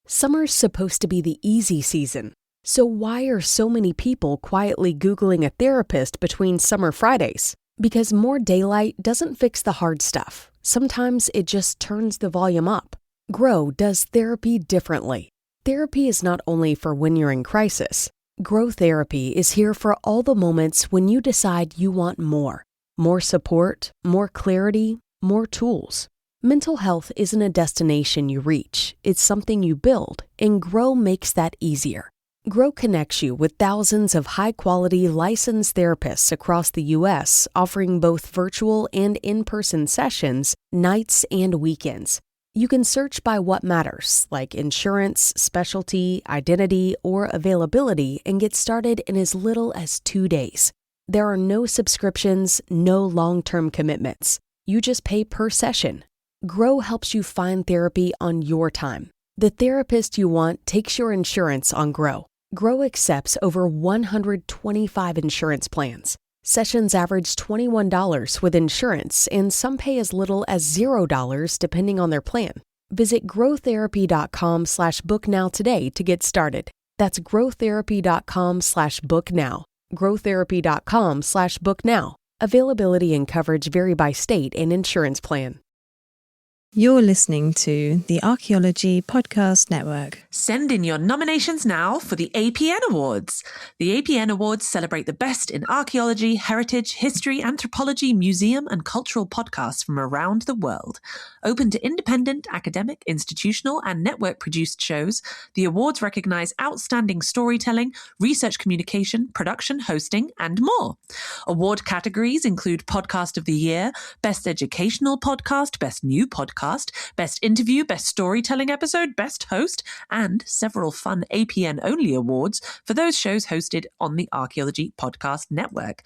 Summer's supposed to be the easy season. So why are so many people quietly Googling a therapist between summer Fridays? Because more daylight doesn't fix the hard stuff. Sometimes it just turns the volume up. Grow does therapy differently. Therapy is not only for when you're in crisis. Grow Therapy is here for all the moments when you decide you want more. More support, more clarity, more tools. Mental health isn't a destination you reach, it's something you build, and Grow makes that easier. Grow connects you with thousands of high-quality licensed therapists across the U.S., offering both virtual and in-person sessions, nights and weekends. You can search by what matters, like insurance, specialty, identity, or availability, and get started in as little as 2 days. There are no subscriptions, no long-term commitments. You just pay per session. Grow helps you find therapy on your time. The therapist you want takes your insurance on Grow. Grow accepts over 125 insurance plans. Sessions average $21 with insurance, and some pay as little as $0 depending on their plan. Visit growtherapy.com/booknow today to get started. That's growtherapy.com/booknow. growtherapy.com/booknow. Availability and coverage vary by state and insurance plan. You're listening to the Archaeology Podcast Network. Send in your nominations now for the APN Awards. The APN Awards celebrate the best in archaeology, heritage, history, anthropology, museum, and cultural podcasts from around the world. Open to independent, academic, institutional, and network-produced shows, the awards recognize outstanding storytelling, research communication, production, hosting, and more. Award categories include Podcast of the Year, Best Educational Podcast, Best New Podcast, Best Interview, Best Storytelling Episode, Best Host, and several fun APN-only awards for those shows hosted on the Archaeology Podcast Network.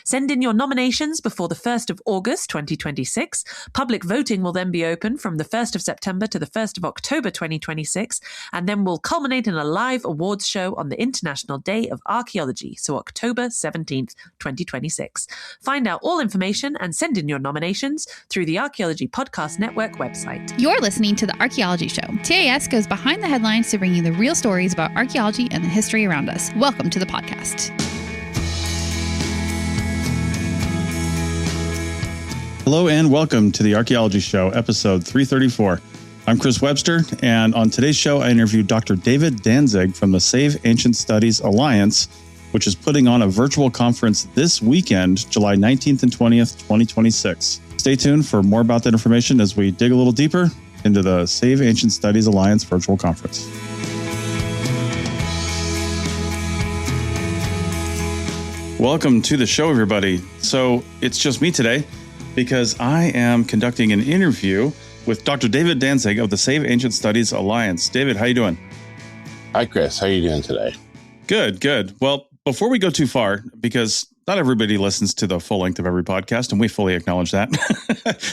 Send in your nominations before the 1st of August 2026. Public voting will then be open from the 1st of September to the 1st of October 2026, and then will culminate in a live awards show on the International Day of Archaeology, so October 17th, 2026. Find out all information and send in your nominations through the Archaeology Podcast Network website. You're listening to The Archaeology Show. TAS goes behind the headlines to bring you the real stories about archaeology and the history around us. Welcome to the podcast. Hello and welcome to The Archaeology Show, episode 334. I'm Chris Webster, and on today's show, I interviewed Dr. David Danzig from the Save Ancient Studies Alliance, which is putting on a virtual conference this weekend, July 19th and 20th, 2026. Stay tuned for more about that information as we dig a little deeper into the Save Ancient Studies Alliance virtual conference. Welcome to the show, everybody. So it's just me today because I am conducting an interview with Dr. David Danzig of the Save Ancient Studies Alliance. David, how you doing? Hi, Chris. How are you doing today? Good. Well, before we go too far, because not everybody listens to the full length of every podcast, and we fully acknowledge that.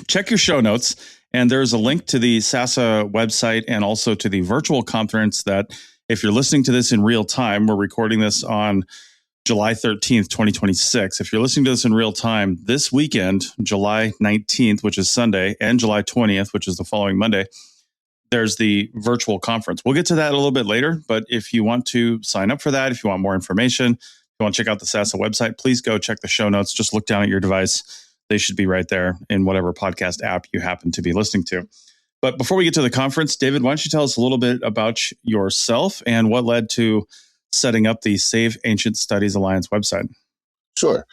Check your show notes, and there's a link to the SASA website and also to the virtual conference that if you're listening to this in real time, we're recording this on July 13th, 2026. If you're listening to this in real time, this weekend, July 19th, which is Sunday, and July 20th, which is the following Monday, there's the virtual conference. We'll get to that a little bit later, but if you want to sign up for that, if you want more information, if you want to check out the SASA website, please go check the show notes. Just look down at your device. They should be right there in whatever podcast app you happen to be listening to. But before we get to the conference, David, why don't you tell us a little bit about yourself and what led to setting up the Save Ancient Studies Alliance website? Sure.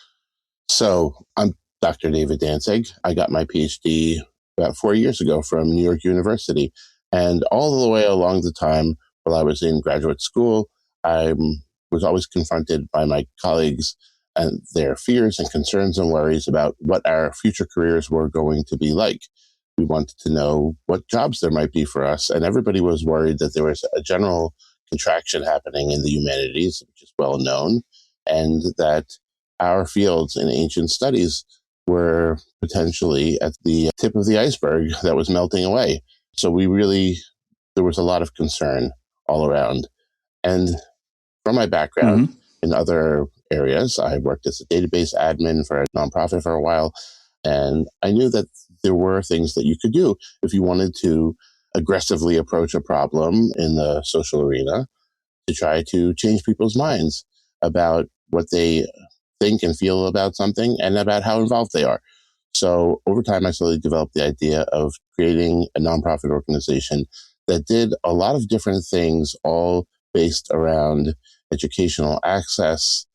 So I'm Dr. David Danzig. I got my PhD about 4 years ago from New York University. And all the way along the time while I was in graduate school, I was always confronted by my colleagues and their fears and concerns and worries about what our future careers were going to be like. We wanted to know what jobs there might be for us. And everybody was worried that there was a general contraction happening in the humanities, which is well known, and that our fields in ancient studies were potentially at the tip of the iceberg that was melting away. So there was a lot of concern all around. And from my background in other areas, I worked as a database admin for a nonprofit for a while. And I knew that there were things that you could do if you wanted to aggressively approach a problem in the social arena to try to change people's minds about what they think and feel about something and about how involved they are. So over time, I slowly developed the idea of creating a nonprofit organization that did a lot of different things, all based around educational access,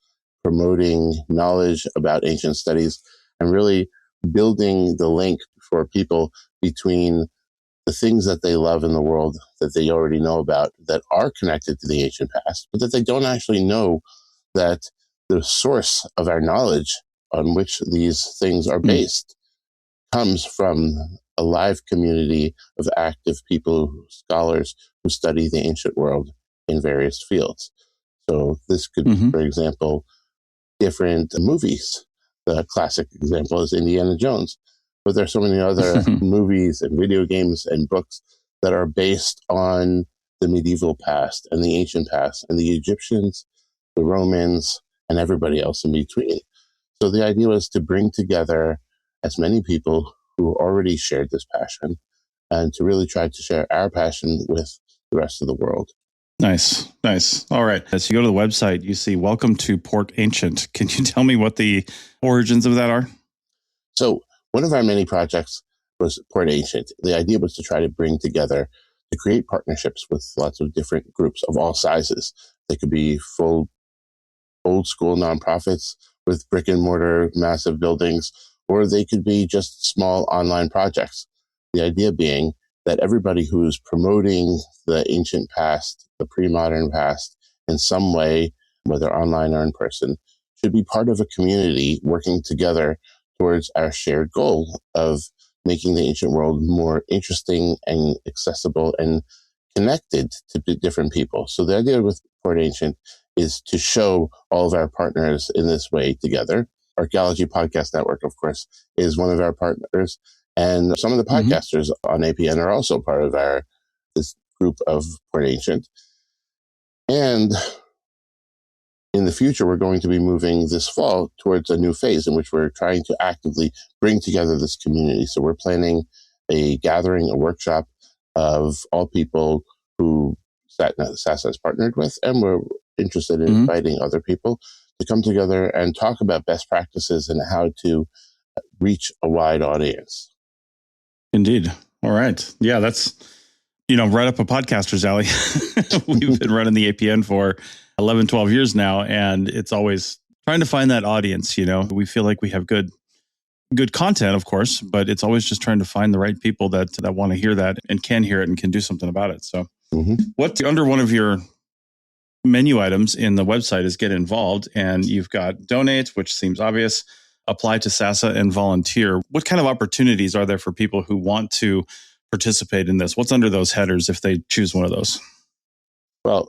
promoting knowledge about ancient studies, and really building the link for people between the things that they love in the world that they already know about that are connected to the ancient past, but that they don't actually know that the source of our knowledge on which these things are based comes from a live community of active people, scholars who study the ancient world in various fields. So this could be, for example, different movies. The classic example is Indiana Jones. But there are so many other movies and video games and books that are based on the medieval past and the ancient past and the Egyptians, the Romans, and everybody else in between. So the idea was to bring together as many people who already shared this passion and to really try to share our passion with the rest of the world. Nice. All right. As you go to the website, you see Welcome to Port Ancient. Can you tell me what the origins of that are? So one of our many projects was Port Ancient. The idea was to try to bring together, to create partnerships with lots of different groups of all sizes. They could be full old school nonprofits with brick and mortar massive buildings, or they could be just small online projects. The idea being that everybody who is promoting the ancient past, the pre-modern past in some way, whether online or in person, should be part of a community working together towards our shared goal of making the ancient world more interesting and accessible and connected to different people. So the idea with Port Ancient is to show all of our partners in this way together. Archaeology Podcast Network, of course, is one of our partners. And some of the podcasters on APN are also part of this group of Port Ancient. And in the future, we're going to be moving this fall towards a new phase in which we're trying to actively bring together this community. So we're planning a gathering, a workshop of all people who SASA has partnered with, and we're interested in inviting other people to come together and talk about best practices and how to reach a wide audience. Indeed. All right. Yeah, that's, right up a podcaster's alley. We've been running the APN for 11, 12 years now, and it's always trying to find that audience. We feel like we have good content, of course, but it's always just trying to find the right people that want to hear that and can hear it and can do something about it. So what's under one of your menu items in the website is get involved, and you've got donate, which seems obvious, apply to SASA, and volunteer. What kind of opportunities are there for people who want to participate in this? What's under those headers if they choose one of those? Well,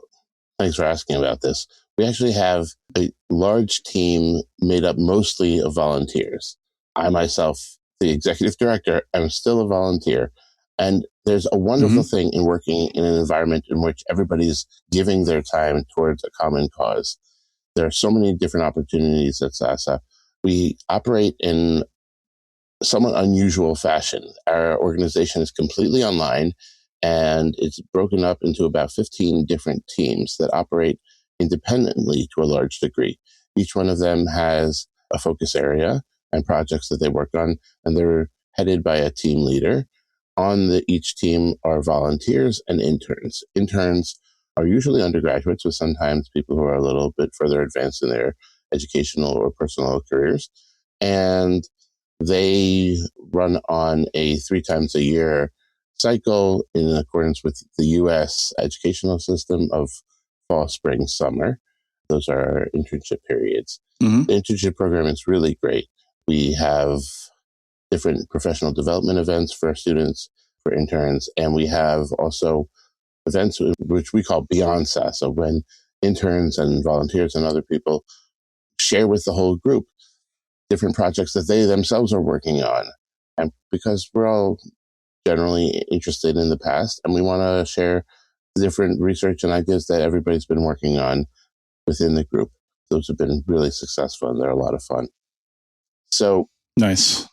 thanks for asking about this. We actually have a large team made up mostly of volunteers. I myself, the executive director, am still a volunteer. And there's a wonderful thing in working in an environment in which everybody's giving their time towards a common cause. There are so many different opportunities at SASA. We operate in somewhat unusual fashion. Our organization is completely online, and it's broken up into about 15 different teams that operate independently to a large degree. Each one of them has a focus area and projects that they work on, and they're headed by a team leader. On each team are volunteers and interns. Interns are usually undergraduates, with sometimes people who are a little bit further advanced in their educational or personal careers. And they run on a 3 times a year cycle in accordance with the U.S. educational system of fall, spring, summer. Those are our internship periods. The internship program is really great. We have different professional development events for students, for interns, and we have also events which we call Beyond SASA, when interns and volunteers and other people share with the whole group different projects that they themselves are working on. And because we're all generally interested in the past, and we want to share different research and ideas that everybody's been working on within the group. Those have been really successful, and they're a lot of fun. So Nice.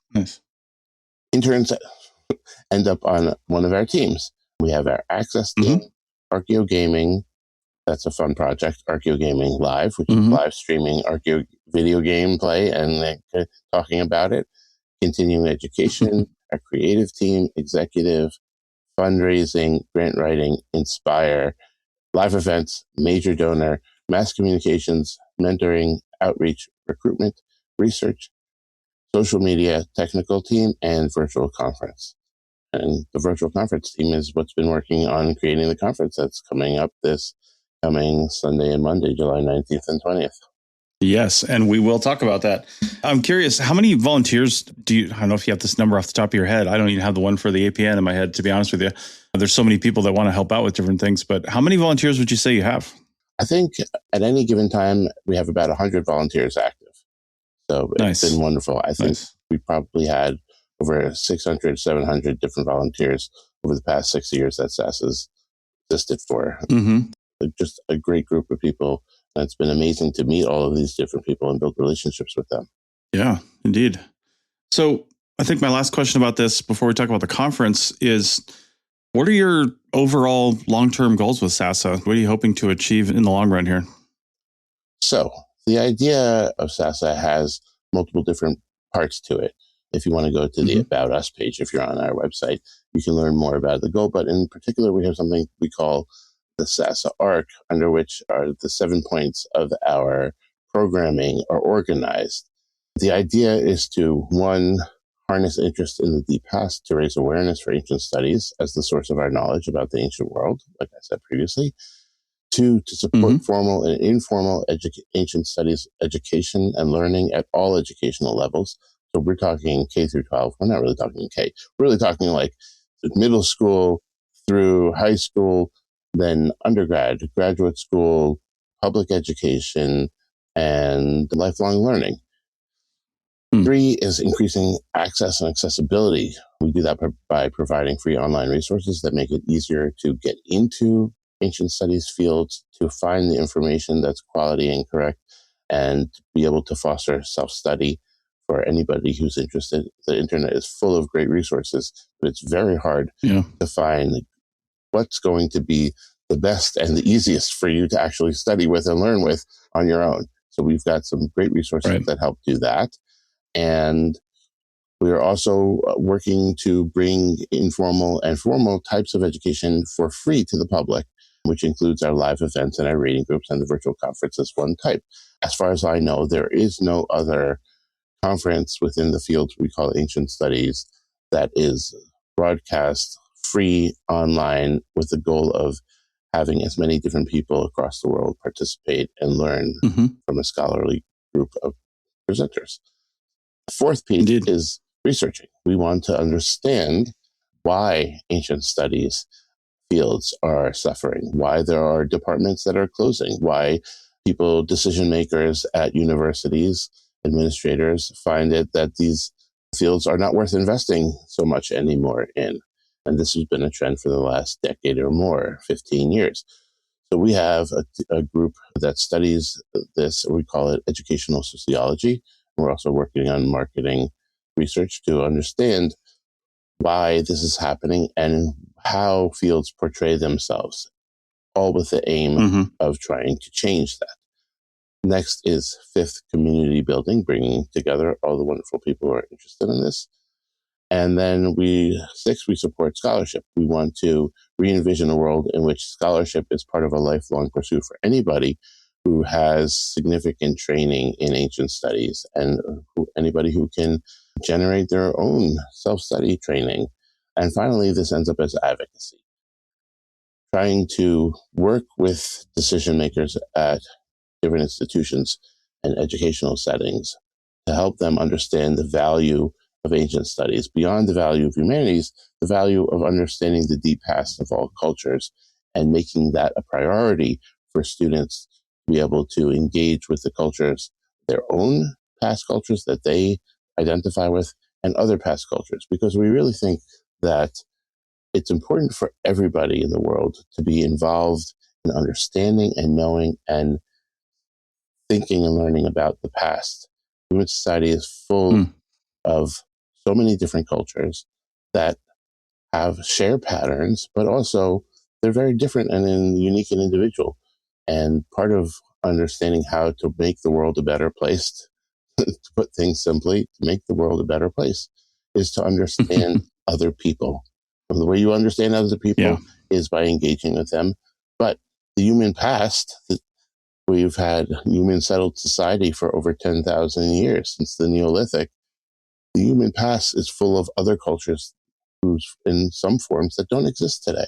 Interns end up on one of our teams. We have our access team, Archeo Gaming. That's a fun project, Archeo Gaming Live, which is live streaming Archeo video game play and talking about it. Continuing education, our creative team, executive, fundraising, grant writing, Inspire, live events, major donor, mass communications, mentoring, outreach, recruitment, research, social media, technical team, and virtual conference. And the virtual conference team is what's been working on creating the conference that's coming up this coming Sunday and Monday, July 19th and 20th. Yes, and we will talk about that. I'm curious, how many volunteers do you, I don't know if you have this number off the top of your head. I don't even have the one for the APN in my head, to be honest with you. There's so many people that want to help out with different things, but how many volunteers would you say you have? I think at any given time, we have about 100 volunteers active. So it's been wonderful. I think we probably had over 600, 700 different volunteers over the past 6 years that SAS has existed for. Just a great group of people. And it's been amazing to meet all of these different people and build relationships with them. Yeah, indeed. So I think my last question about this before we talk about the conference is, what are your overall long-term goals with SASA? What are you hoping to achieve in the long run here? So the idea of SASA has multiple different parts to it. If you want to go to the About Us page, if you're on our website, you can learn more about the goal. But in particular, we have something we call the SASA arc, under which are the 7 points of our programming are organized. The idea is to, one, harness interest in the deep past to raise awareness for ancient studies as the source of our knowledge about the ancient world, like I said previously. Two, to support formal and informal ancient studies education and learning at all educational levels. So we're talking K through 12. We're not really talking K. We're really talking like middle school through high school, then undergrad, graduate school, public education, and lifelong learning. Three is increasing access and accessibility. We do that by providing free online resources that make it easier to get into ancient studies fields, to find the information that's quality and correct, and be able to foster self-study for anybody who's interested. The internet is full of great resources, but it's very hard to find what's going to be the best and the easiest for you to actually study with and learn with on your own. So we've got some great resources that help do that. And we are also working to bring informal and formal types of education for free to the public, which includes our live events and our reading groups, and the virtual conference is one type. As far as I know, there is no other conference within the field we call ancient studies that is broadcast free online with the goal of having as many different people across the world participate and learn from a scholarly group of presenters. The fourth piece is researching. We want to understand why ancient studies fields are suffering, why there are departments that are closing, why people, decision makers at universities, administrators find it that these fields are not worth investing so much anymore in. And this has been a trend for the last decade or more, 15 years. So we have a group that studies this. We call it educational sociology. We're also working on marketing research to understand why this is happening and how fields portray themselves, all with the aim of trying to change that. Next is fifth, community building, bringing together all the wonderful people who are interested in this. And then sixth, we support scholarship. We want to re-envision a world in which scholarship is part of a lifelong pursuit for anybody who has significant training in ancient studies and anybody who can generate their own self-study training. And finally, this ends up as advocacy, trying to work with decision makers at different institutions and educational settings to help them understand the value of ancient studies, beyond the value of humanities, the value of understanding the deep past of all cultures and making that a priority for students to be able to engage with the cultures, their own past cultures that they identify with and other past cultures, because we really think that it's important for everybody in the world to be involved in understanding and knowing and thinking and learning about the past. Human society is full of so many different cultures that share patterns, but also they're very different and unique and individual. And part of understanding how to make the world a better place, to put things simply, to make the world a better place, is to understand other people. And the way you understand other people is by engaging with them. But the human past, we've had human settled society for over 10,000 years since the Neolithic. The human past is full of other cultures in some forms that don't exist today.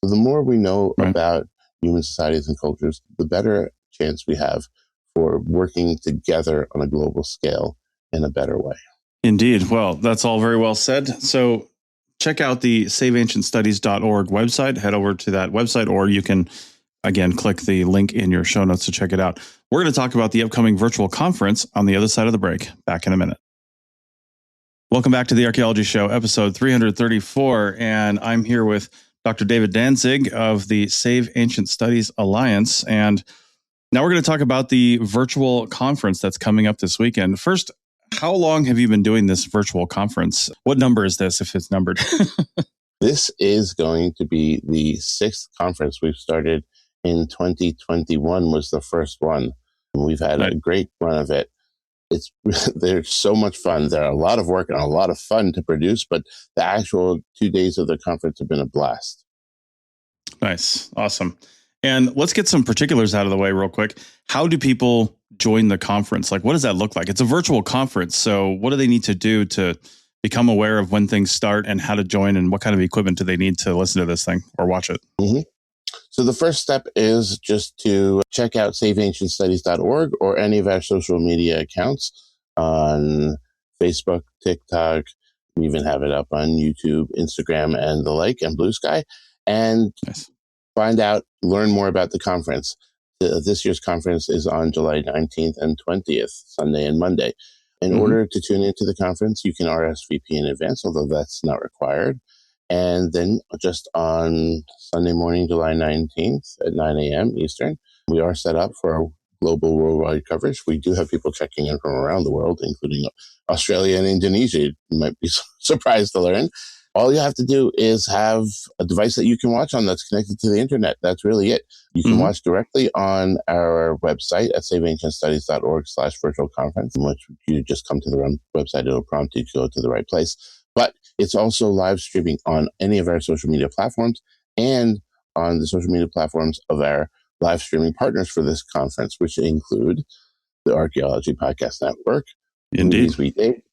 So the more we know about human societies and cultures, the better chance we have for working together on a global scale in a better way. Indeed. Well, that's all very well said. So check out the saveancientstudies.org website. Head over to that website, or you can, again, click the link in your show notes to check it out. We're going to talk about the upcoming virtual conference on the other side of the break. Back in a minute. Welcome back to the Archaeology Show, episode 334. And I'm here with Dr. David Danzig of the Save Ancient Studies Alliance. And now we're going to talk about the virtual conference that's coming up this weekend. First, how long have you been doing this virtual conference? What number is this, if it's numbered? This is going to be the 6th conference. We've started in 2021 was the first one. And we've had a great run of it. They're so much fun. They're a lot of work and a lot of fun to produce, but the actual 2 days of the conference have been a blast. Nice. Awesome. And let's get some particulars out of the way real quick. How do people join the conference? Like, what does that look like? It's a virtual conference. So what do they need to do to become aware of when things start and how to join, and what kind of equipment do they need to listen to this thing or watch it? Mm-hmm. So the first step is just to check out saveancientstudies.org or any of our social media accounts on Facebook, TikTok. We even have it up on YouTube, Instagram, and the like, and Blue Sky. And find out, learn more about the conference. This year's conference is on July 19th and 20th, Sunday and Monday. In order to tune into the conference, you can RSVP in advance, although that's not required. And then just on Sunday morning, July 19th at 9 a.m. Eastern, we are set up for a global worldwide coverage. We do have people checking in from around the world, including Australia and Indonesia. You might be surprised to learn. All you have to do is have a device that you can watch on that's connected to the internet. That's really it. You can watch directly on our website at saveancientstudies.org/virtual conference, in which you just come to the website. It'll prompt you to go to the right place. But it's also live streaming on any of our social media platforms and on the social media platforms of our live streaming partners for this conference, which include the Archaeology Podcast Network, Indeed, Movies We Date,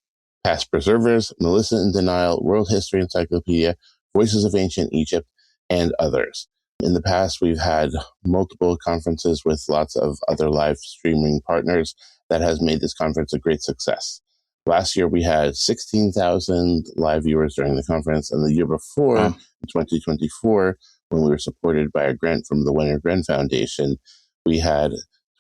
Past Preservers, Melissa in Denial, World History Encyclopedia, Voices of Ancient Egypt, and others. In the past, we've had multiple conferences with lots of other live streaming partners that has made this conference a great success. Last year, we had 16,000 live viewers during the conference, and the year before, in 2024, when we were supported by a grant from the Winter Gren Foundation, we had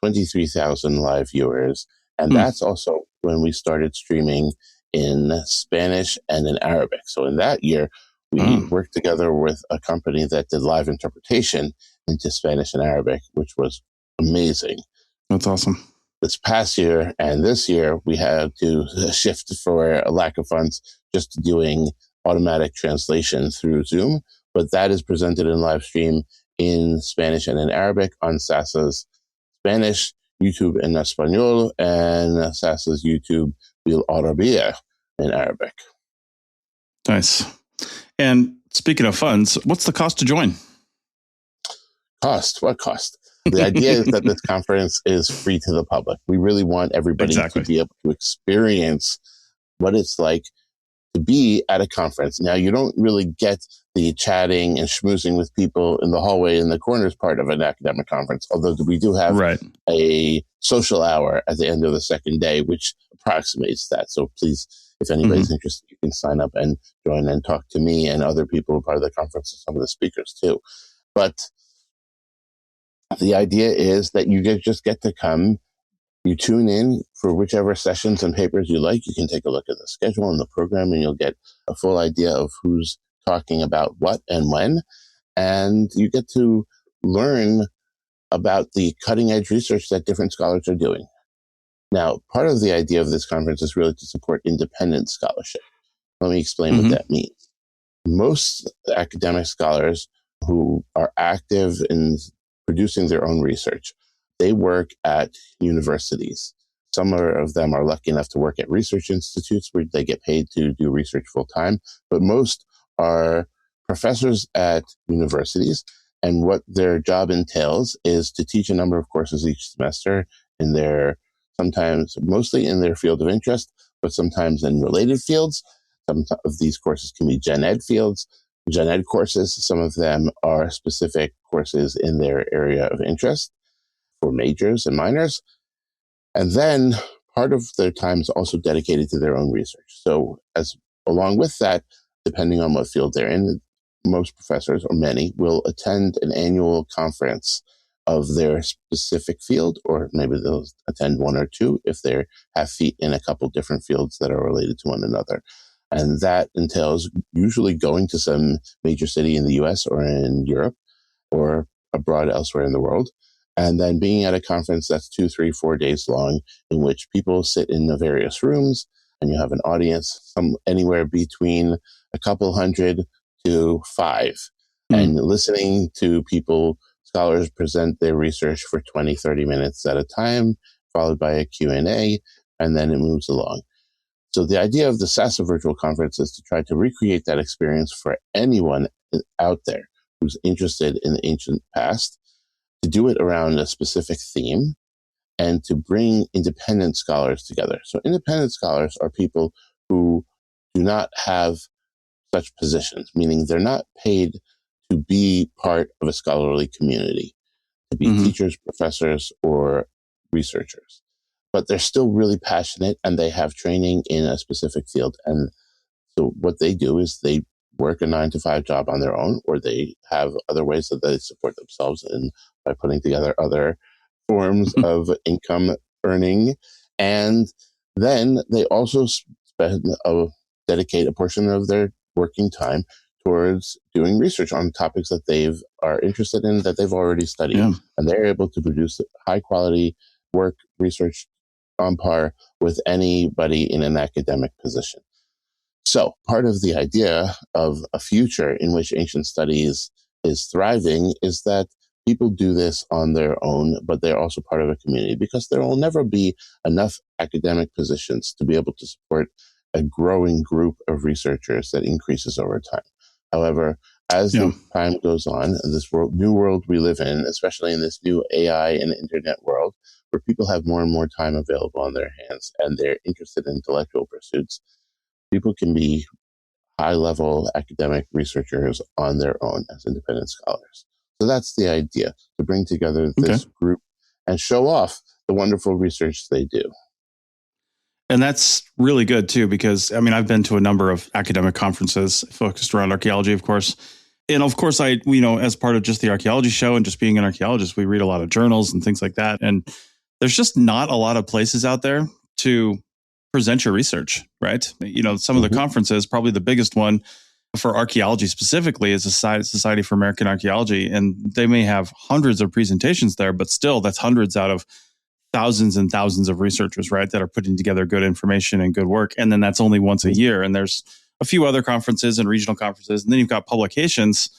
23,000 live viewers. And that's also when we started streaming in Spanish and in Arabic. So in that year, we worked together with a company that did live interpretation into Spanish and Arabic, which was amazing. That's awesome. This past year and this year, we had to shift for a lack of funds just to doing automatic translation through Zoom. But that is presented in live stream in Spanish and in Arabic on SASA's Spanish YouTube in Espanol and SASA's YouTube Bil Arabia in Arabic. Nice. And speaking of funds, what's the cost to join? Cost? What cost? The idea is that this conference is free to the public. We really want everybody to be able to experience what it's like to be at a conference. Now, you don't really get the chatting and schmoozing with people in the hallway in the corners part of an academic conference, although we do have a social hour at the end of the second day, which approximates that. So please, if anybody's interested, you can sign up and join and talk to me and other people who are part of the conference and some of the speakers too. But the idea is that you just get to come, you tune in for whichever sessions and papers you like. You can take a look at the schedule and the program, and you'll get a full idea of who's talking about what and when. And you get to learn about the cutting edge research that different scholars are doing. Now, part of the idea of this conference is really to support independent scholarship. Let me explain what that means. most academic scholars who are active in producing their own research, they work at universities. Some of them are lucky enough to work at research institutes where they get paid to do research full time, but most are professors at universities. And what their job entails is to teach a number of courses each semester in their, sometimes mostly in their field of interest, but sometimes in related fields. Some of these courses can be gen ed fields, gen ed courses. Some of them are specific courses in their area of interest for majors and minors. And then part of their time is also dedicated to their own research. So along with that, depending on what field they're in, most professors, or many, will attend an annual conference of their specific field, or maybe they'll attend one or two if they have feet in a couple different fields that are related to one another. And that entails usually going to some major city in the US or in Europe or abroad elsewhere in the world, and then being at a conference that's 2, 3, 4 days long, in which people sit in the various rooms and you have an audience, anywhere between a couple hundred to 5, and listening to scholars present their research for 20, 30 minutes at a time, followed by a Q&A, and then it moves along. So the idea of the SASA virtual conference is to try to recreate that experience for anyone out there who's interested in the ancient past, to do it around a specific theme, and to bring independent scholars together. So independent scholars are people who do not have such positions, meaning they're not paid to be part of a scholarly community, to be teachers, professors, or researchers. But they're still really passionate and they have training in a specific field. And so what they do is they work a 9-to-5 job on their own, or they have other ways that they support themselves by putting together other forms of income earning. And then they also dedicate a portion of their working time towards doing research on topics that they are interested in, that they've already studied. Yeah. And they're able to produce high quality work, research on par with anybody in an academic position. So part of the idea of a future in which ancient studies is thriving is that people do this on their own, but they're also part of a community, because there will never be enough academic positions to be able to support a growing group of researchers that increases over time. However, as the time goes on, in this new world we live in, especially in this new AI and internet world, where people have more and more time available on their hands and they're interested in intellectual pursuits, people can be high-level academic researchers on their own as independent scholars. So that's the idea, to bring together this group and show off the wonderful research they do. And that's really good too, because I mean, I've been to a number of academic conferences focused around archaeology, of course. And of course, as part of just the archaeology show and just being an archaeologist, we read a lot of journals and things like that. And there's just not a lot of places out there to present your research, right? Some of the conferences, probably the biggest one for archaeology specifically is the Society for American Archaeology. And they may have hundreds of presentations there, but still that's hundreds out of thousands and thousands of researchers, right, that are putting together good information and good work. And then that's only once a year. And there's a few other conferences and regional conferences. And then you've got publications,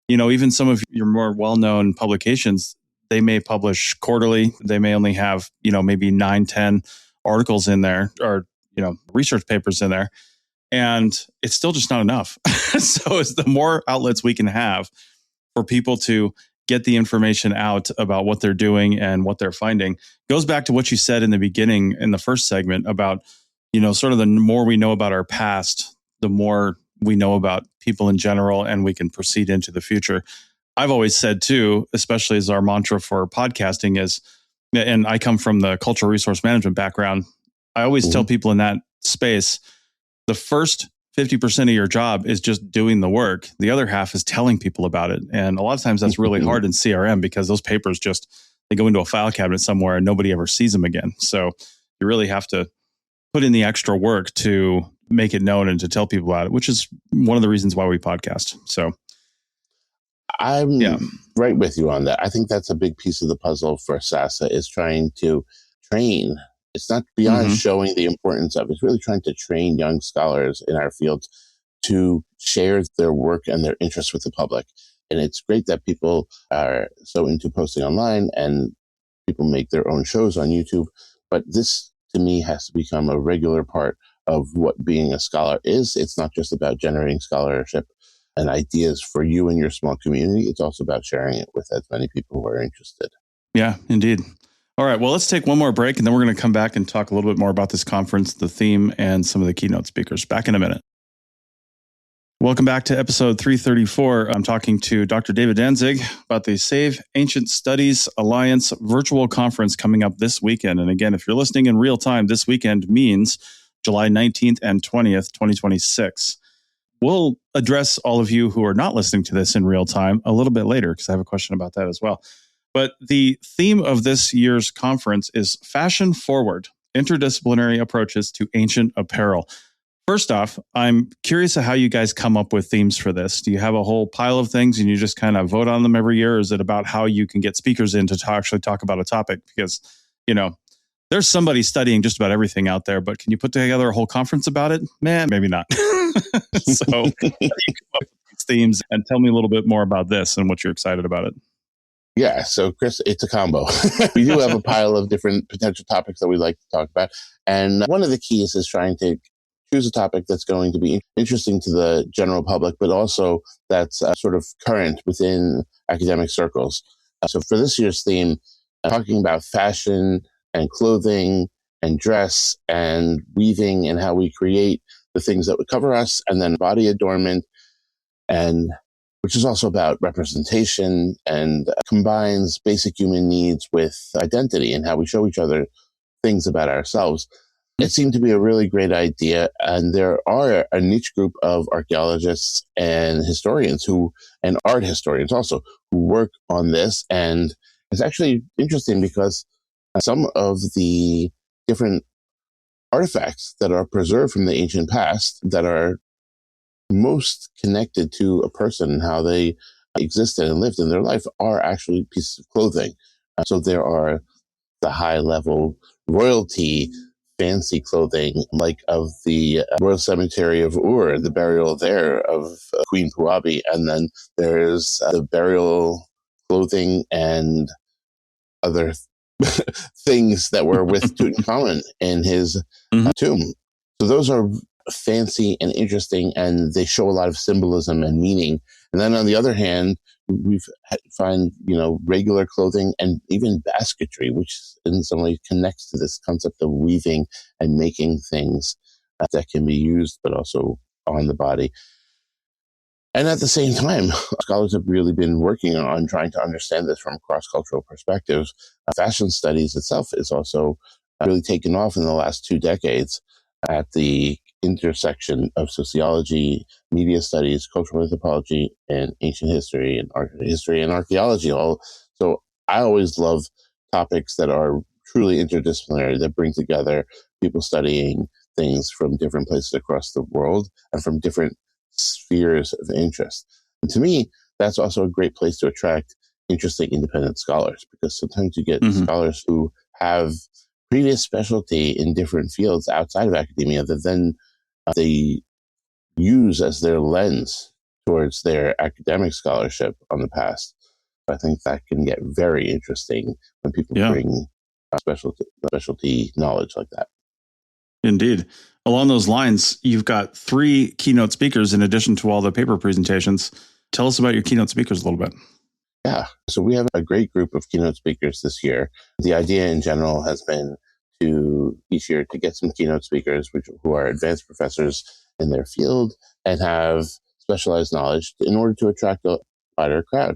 even some of your more well-known publications, they may publish quarterly. They may only have, maybe 9, 10 articles in there, or, research papers in there. And it's still just not enough. So it's the more outlets we can have for people to get the information out about what they're doing and what they're finding. Goes back to what you said in the beginning, in the first segment, about, sort of the more we know about our past, the more we know about people in general, and we can proceed into the future. I've always said too, especially as our mantra for podcasting is, and I come from the cultural resource management background, I always tell people in that space, the first 50% of your job is just doing the work. The other half is telling people about it. And a lot of times that's really hard in CRM, because those papers they go into a file cabinet somewhere and nobody ever sees them again. So you really have to put in the extra work to make it known and to tell people about it, which is one of the reasons why we podcast. So I'm right with you on that. I think that's a big piece of the puzzle for SASA, is trying to train. It's not beyond showing the importance of it. It's really trying to train young scholars in our fields to share their work and their interests with the public. And it's great that people are so into posting online and people make their own shows on YouTube. But this, to me, has to become a regular part of what being a scholar is. It's not just about generating scholarship and ideas for you and your small community. It's also about sharing it with as many people who are interested. Yeah, indeed. All right. Well, let's take one more break, and then we're going to come back and talk a little bit more about this conference, the theme, and some of the keynote speakers. Back in a minute. Welcome back to episode 334. I'm talking to Dr. David Danzig about the Save Ancient Studies Alliance virtual conference coming up this weekend. And again, if you're listening in real time, this weekend means July 19th and 20th, 2026. We'll address all of you who are not listening to this in real time a little bit later, because I have a question about that as well. But the theme of this year's conference is Fashion Forward, Interdisciplinary Approaches to Ancient Apparel. First off, I'm curious how you guys come up with themes for this. Do you have a whole pile of things and you just kind of vote on them every year? Or is it about how you can get speakers in to actually talk about a topic? Because, there's somebody studying just about everything out there, but can you put together a whole conference about it? Man, maybe not. So how do you come up with these themes? And tell me a little bit more about this and what you're excited about it. Yeah, so Chris, it's a combo. We do have a pile of different potential topics that we'd like to talk about. And one of the keys is trying to choose a topic that's going to be interesting to the general public, but also that's sort of current within academic circles. So for this year's theme, talking about fashion and clothing and dress and weaving and how we create the things that would cover us, and then body adornment, and which is also about representation and combines basic human needs with identity and how we show each other things about ourselves. It seemed to be a really great idea. And there are a niche group of archaeologists and historians and art historians also, who work on this. And it's actually interesting because some of the different artifacts that are preserved from the ancient past that are most connected to a person and how they existed and lived in their life are actually pieces of clothing. So there are the high level royalty fancy clothing, like of the Royal Cemetery of Ur, the burial there of Queen Puabi. And then there's the burial clothing and other things that were with Tutankhamun in his tomb. So those are fancy and interesting, and they show a lot of symbolism and meaning. And then on the other hand, we find, regular clothing and even basketry, which in some way connects to this concept of weaving and making things that can be used, but also on the body. And at the same time, scholars have really been working on trying to understand this from cross-cultural perspectives. Fashion studies itself is also really taken off in the last 2 decades at the intersection of sociology, media studies, cultural anthropology, and ancient history and art history and archaeology. So I always love topics that are truly interdisciplinary, that bring together people studying things from different places across the world and from different spheres of interest. And to me, that's also a great place to attract interesting independent scholars, because sometimes you get scholars who have previous specialty in different fields outside of academia that then they use as their lens towards their academic scholarship on the past. I think that can get very interesting when people bring specialty knowledge like that. Indeed. Along those lines, you've got 3 keynote speakers in addition to all the paper presentations. Tell us about your keynote speakers a little bit. Yeah. So we have a great group of keynote speakers this year. The idea in general has been to each year to get some keynote speakers who are advanced professors in their field and have specialized knowledge in order to attract a wider crowd.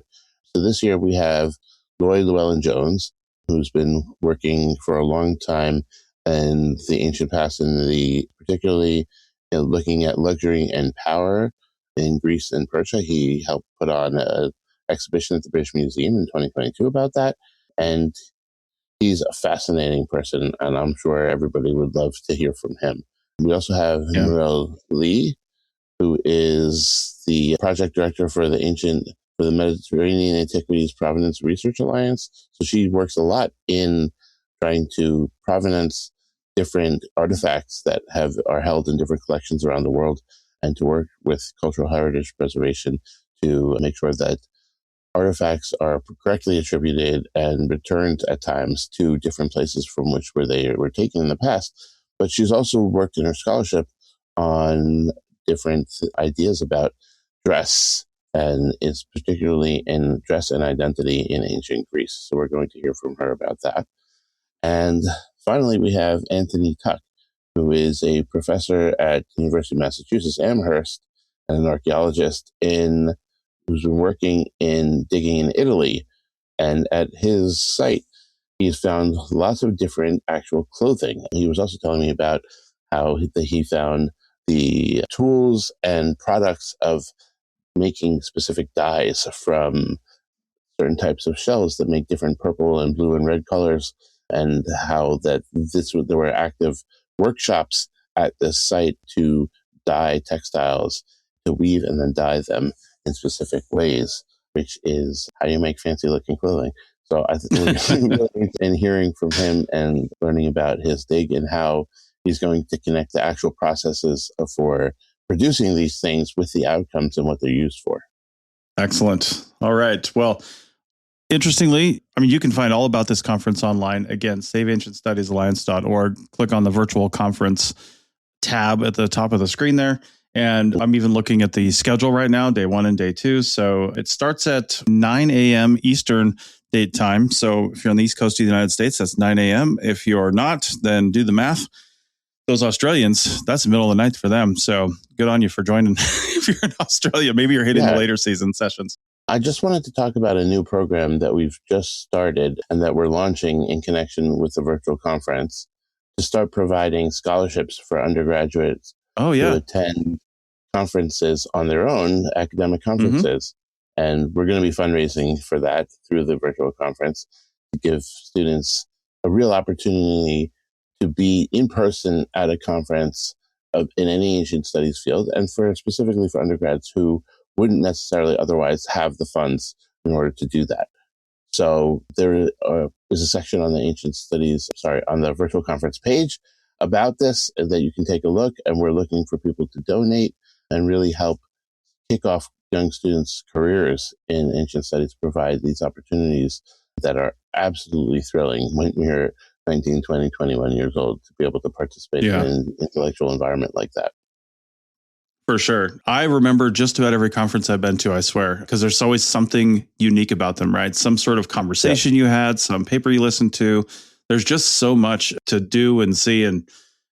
So this year we have Loy Llewellyn-Jones, who's been working for a long time in the ancient past, and particularly looking at luxury and power in Greece and Persia. He helped put on an exhibition at the British Museum in 2022 about that. And he's a fascinating person, and I'm sure everybody would love to hear from him. We also have Muriel Lee, who is the project director for the Mediterranean Antiquities Provenance Research Alliance. So she works a lot in trying to provenance different artifacts that are held in different collections around the world. and to work with cultural heritage preservation to make sure that artifacts are correctly attributed and returned at times to different places from where they were taken in the past. But she's also worked in her scholarship on different ideas about dress, and is particularly in dress and identity in ancient Greece. So we're going to hear from her about that. And finally, we have Anthony Tuck, who is a professor at the University of Massachusetts Amherst and an archaeologist who's been working in digging in Italy. And at his site, he's found lots of different actual clothing. He was also telling me about how he found the tools and products of making specific dyes from certain types of shells that make different purple and blue and red colors, and how there were active workshops at this site to dye textiles, to weave and then dye them in specific ways, which is how you make fancy looking clothing. So I think really in hearing from him and learning about his dig and how he's going to connect the actual processes for producing these things with the outcomes and what they're used for. Excellent. All right. Well, interestingly, you can find all about this conference online. Again, saveancientstudiesalliance.org. Click on the virtual conference tab at the top of the screen there. And I'm even looking at the schedule right now, day 1 and day 2. So it starts at 9 a.m. Eastern date time. So if you're on the East Coast of the United States, that's 9 a.m. If you're not, then do the math. Those Australians, that's the middle of the night for them. So good on you for joining. If you're in Australia, maybe you're hitting the later season sessions. I just wanted to talk about a new program that we've just started and that we're launching in connection with the virtual conference to start providing scholarships for undergraduates to attend conferences on their own, academic conferences. And we're going to be fundraising for that through the virtual conference to give students a real opportunity to be in person at a conference in any ancient studies field, and specifically for undergrads who wouldn't necessarily otherwise have the funds in order to do that. So there is a section on on the virtual conference page about this that you can take a look, and we're looking for people to donate and really help kick off young students' careers in ancient studies, provide these opportunities that are absolutely thrilling when you're 19, 20, 21 years old to be able to participate in an intellectual environment like that. For sure. I remember just about every conference I've been to, I swear, because there's always something unique about them, right? Some sort of conversation you had, some paper you listened to. There's just so much to do and see. And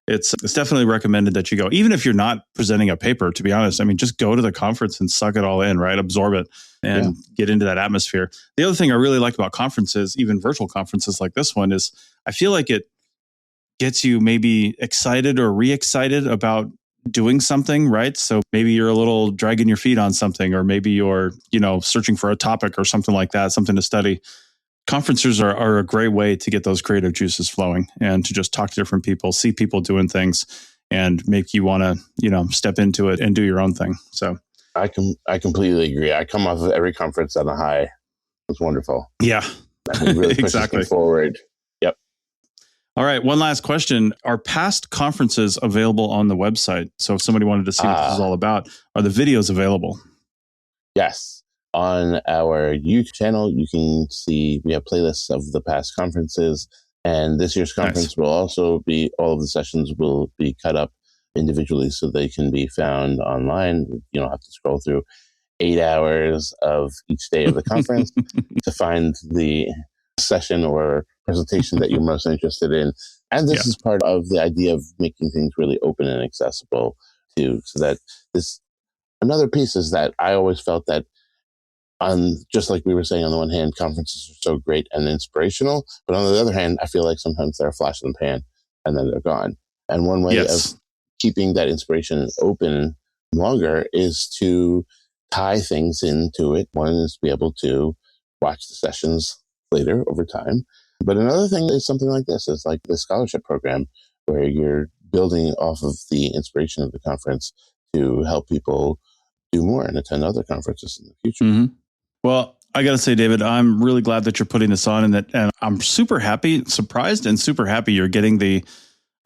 it's definitely recommended that you go, even if you're not presenting a paper, to be honest. Just go to the conference and suck it all in, right? Absorb it and get into that atmosphere. The other thing I really like about conferences, even virtual conferences like this one, is I feel like it gets you maybe excited or re-excited about doing something, right? So maybe you're a little dragging your feet on something, or maybe you're, searching for a topic or something like that, something to study. Conferences are a great way to get those creative juices flowing and to just talk to different people, see people doing things, and make you want to, step into it and do your own thing. So I completely agree. I come off of every conference on a high. It's wonderful. Yeah, it really pushes me forward. Yep. All right. One last question. Are past conferences available on the website? So if somebody wanted to see what this is all about, are the videos available? Yes. On our YouTube channel, you can see we have playlists of the past conferences. And this year's conference will also be, all of the sessions will be cut up individually so they can be found online. You don't have to scroll through 8 hours of each day of the conference to find the session or presentation that you're most interested in. And this is part of the idea of making things really open and accessible too. So that another piece is that I always felt that just like we were saying, on the one hand, conferences are so great and inspirational, but on the other hand, I feel like sometimes they're a flash in the pan and then they're gone. And one way of keeping that inspiration open longer is to tie things into it. One is to be able to watch the sessions later over time. But another thing is something like this, is like the scholarship program, where you're building off of the inspiration of the conference to help people do more and attend other conferences in the future. Mm-hmm. Well, I got to say, David, I'm really glad that you're putting this on, and I'm super happy, surprised and super happy you're getting the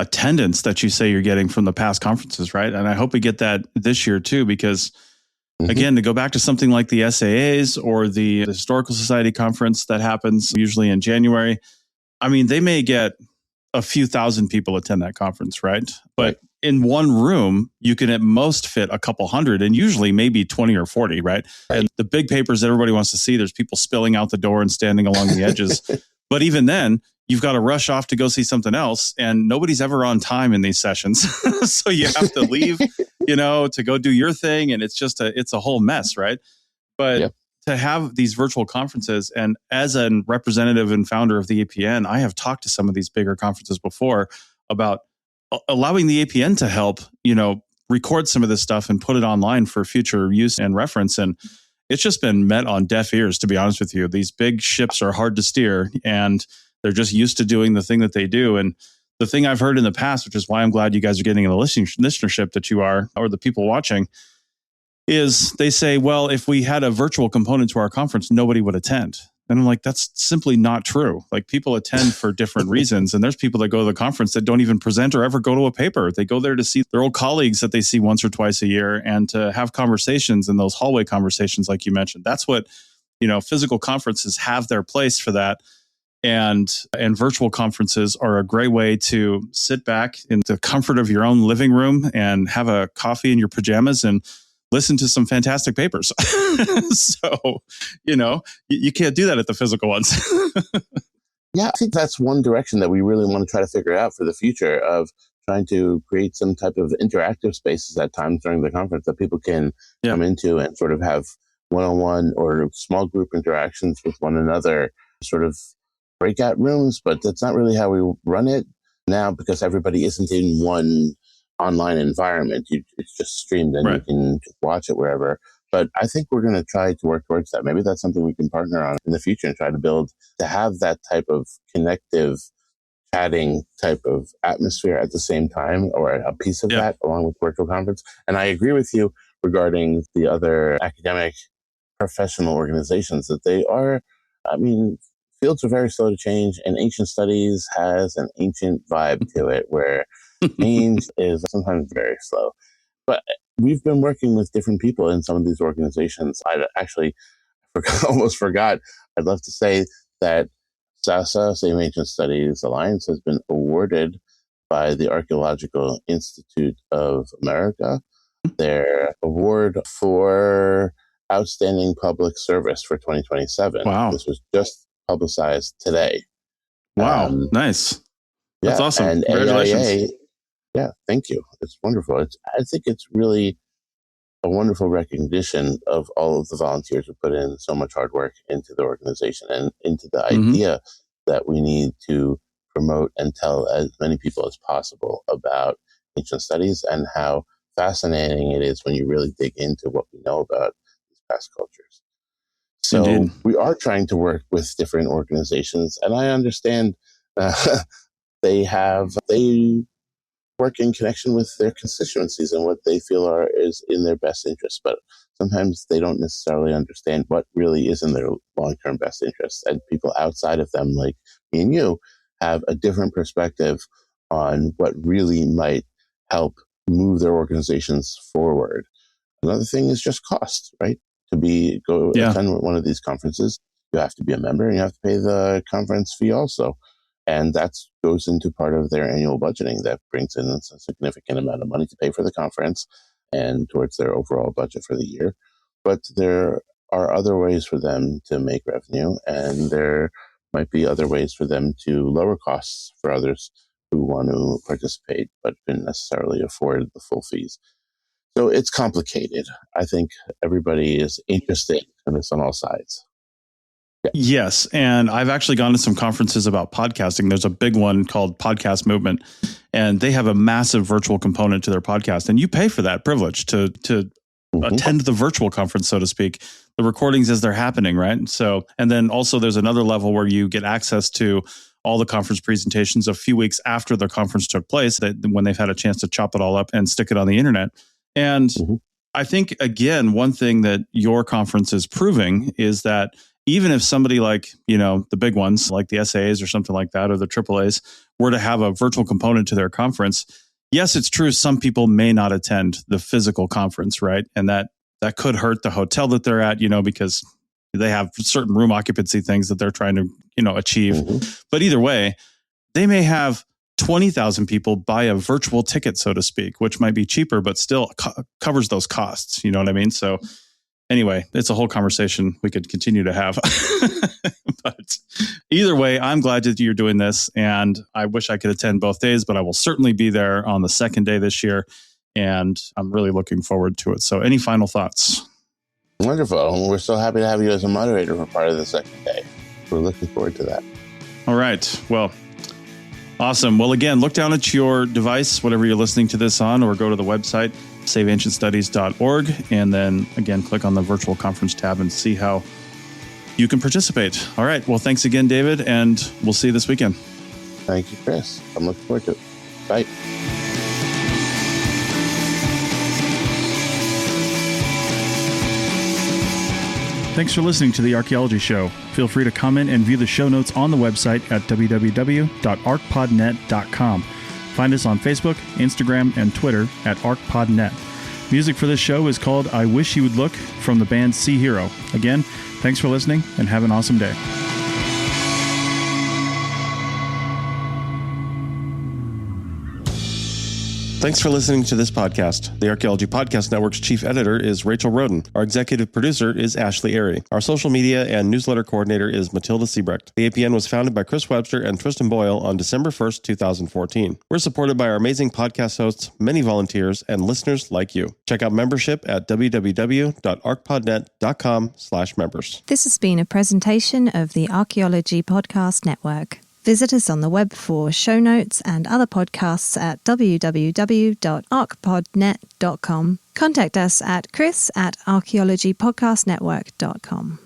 attendance that you say you're getting from the past conferences, right? And I hope we get that this year too, because again, to go back to something like the SAAs or the Historical Society conference that happens usually in January, I mean, they may get a few thousand people attend that conference, right? But in one room, you can at most fit a couple hundred, and usually maybe 20 or 40, right? And the big papers that everybody wants to see, there's people spilling out the door and standing along the edges. But even then, you've got to rush off to go see something else, and nobody's ever on time in these sessions. So you have to leave, to go do your thing, and it's a whole mess, right? But to have these virtual conferences, and as a representative and founder of the APN, I have talked to some of these bigger conferences before about allowing the APN to help, record some of this stuff and put it online for future use and reference. And it's just been met on deaf ears, to be honest with you. These big ships are hard to steer, and they're just used to doing the thing that they do. And the thing I've heard in the past, which is why I'm glad you guys are getting the listenership that you are, or the people watching, is they say, well, if we had a virtual component to our conference, nobody would attend. And I'm like, that's simply not true. Like, people attend for different reasons. And there's people that go to the conference that don't even present or ever go to a paper. They go there to see their old colleagues that they see once or twice a year and to have conversations, and those hallway conversations, like you mentioned. That's what, physical conferences have their place for that. And virtual conferences are a great way to sit back in the comfort of your own living room and have a coffee in your pajamas and listen to some fantastic papers. So, you can't do that at the physical ones. Yeah, I think that's one direction that we really want to try to figure out for the future, of trying to create some type of interactive spaces at times during the conference that people can come into and sort of have one-on-one or small group interactions with one another, sort of breakout rooms. But that's not really how we run it now, because everybody isn't in one online environment. It's just streamed, and you can just watch it wherever. But I think we're going to try to work towards that. Maybe that's something we can partner on in the future and try to have that type of connective, chatting type of atmosphere at the same time, or a piece of that along with virtual conference. And I agree with you regarding the other academic professional organizations, that they are, fields are very slow to change, and ancient studies has an ancient vibe to it where change is sometimes very slow. But we've been working with different people in some of these organizations. I actually almost forgot. I'd love to say that SASA, Same Ancient Studies Alliance, has been awarded by the Archaeological Institute of America their award for Outstanding Public Service for 2027. Wow. This was just publicized today. Wow. Nice. That's awesome. And Congratulations. AIA, thank you. It's wonderful. I think it's really a wonderful recognition of all of the volunteers who put in so much hard work into the organization and into the idea that we need to promote and tell as many people as possible about ancient studies, and how fascinating it is when you really dig into what we know about these past cultures. So Indeed. We are trying to work with different organizations, and I understand they work in connection with their constituencies and what they feel is in their best interest. But sometimes they don't necessarily understand what really is in their long-term best interest. And people outside of them, like me and you, have a different perspective on what really might help move their organizations forward. Another thing is just cost, right? To attend one of these conferences, you have to be a member and you have to pay the conference fee also. And that goes into part of their annual budgeting. That brings in a significant amount of money to pay for the conference and towards their overall budget for the year. But there are other ways for them to make revenue, and there might be other ways for them to lower costs for others who want to participate but couldn't necessarily afford the full fees. So it's complicated. I think everybody is interested in this on all sides. Yeah. Yes. And I've actually gone to some conferences about podcasting. There's a big one called Podcast Movement, and they have a massive virtual component to their podcast. And you pay for that privilege to attend the virtual conference, so to speak, the recordings as they're happening, right? So, and then also there's another level where you get access to all the conference presentations a few weeks after the conference took place, when they've had a chance to chop it all up and stick it on the internet. And I think, again, one thing that your conference is proving is that even if somebody like, the big ones like the SAAs or something like that, or the AAAs were to have a virtual component to their conference, yes, it's true. Some people may not attend the physical conference, right? And that could hurt the hotel that they're at, because they have certain room occupancy things that they're trying to, achieve. Mm-hmm. But either way, they may have 20,000 people buy a virtual ticket, so to speak, which might be cheaper, but still covers those costs. You know what I mean? So anyway, it's a whole conversation we could continue to have. But either way, I'm glad that you're doing this, and I wish I could attend both days, but I will certainly be there on the second day this year, and I'm really looking forward to it. So any final thoughts? Wonderful. We're so happy to have you as a moderator for part of the second day. We're looking forward to that. All right. Well, awesome. Well, again, look down at your device, whatever you're listening to this on, or go to the website, saveancientstudies.org, and then, again, click on the virtual conference tab and see how you can participate. All right. Well, thanks again, David, and we'll see you this weekend. Thank you, Chris. I'm looking forward to it. Bye. Thanks for listening to The Archaeology Show. Feel free to comment and view the show notes on the website at www.archpodnet.com. Find us on Facebook, Instagram, and Twitter at ArchPodNet. Music for this show is called I Wish You Would Look from the band Sea Hero. Again, thanks for listening and have an awesome day. Thanks for listening to this podcast. The Archaeology Podcast Network's chief editor is Rachel Roden. Our executive producer is Ashley Airy. Our social media and newsletter coordinator is Matilda Siebrecht. The APN was founded by Chris Webster and Tristan Boyle on December 1st, 2014. We're supported by our amazing podcast hosts, many volunteers, and listeners like you. Check out membership at www.archpodnet.com/members. This has been a presentation of the Archaeology Podcast Network. Visit us on the web for show notes and other podcasts at www.archpodnet.com. Contact us at chris@archaeologypodcastnetwork.com.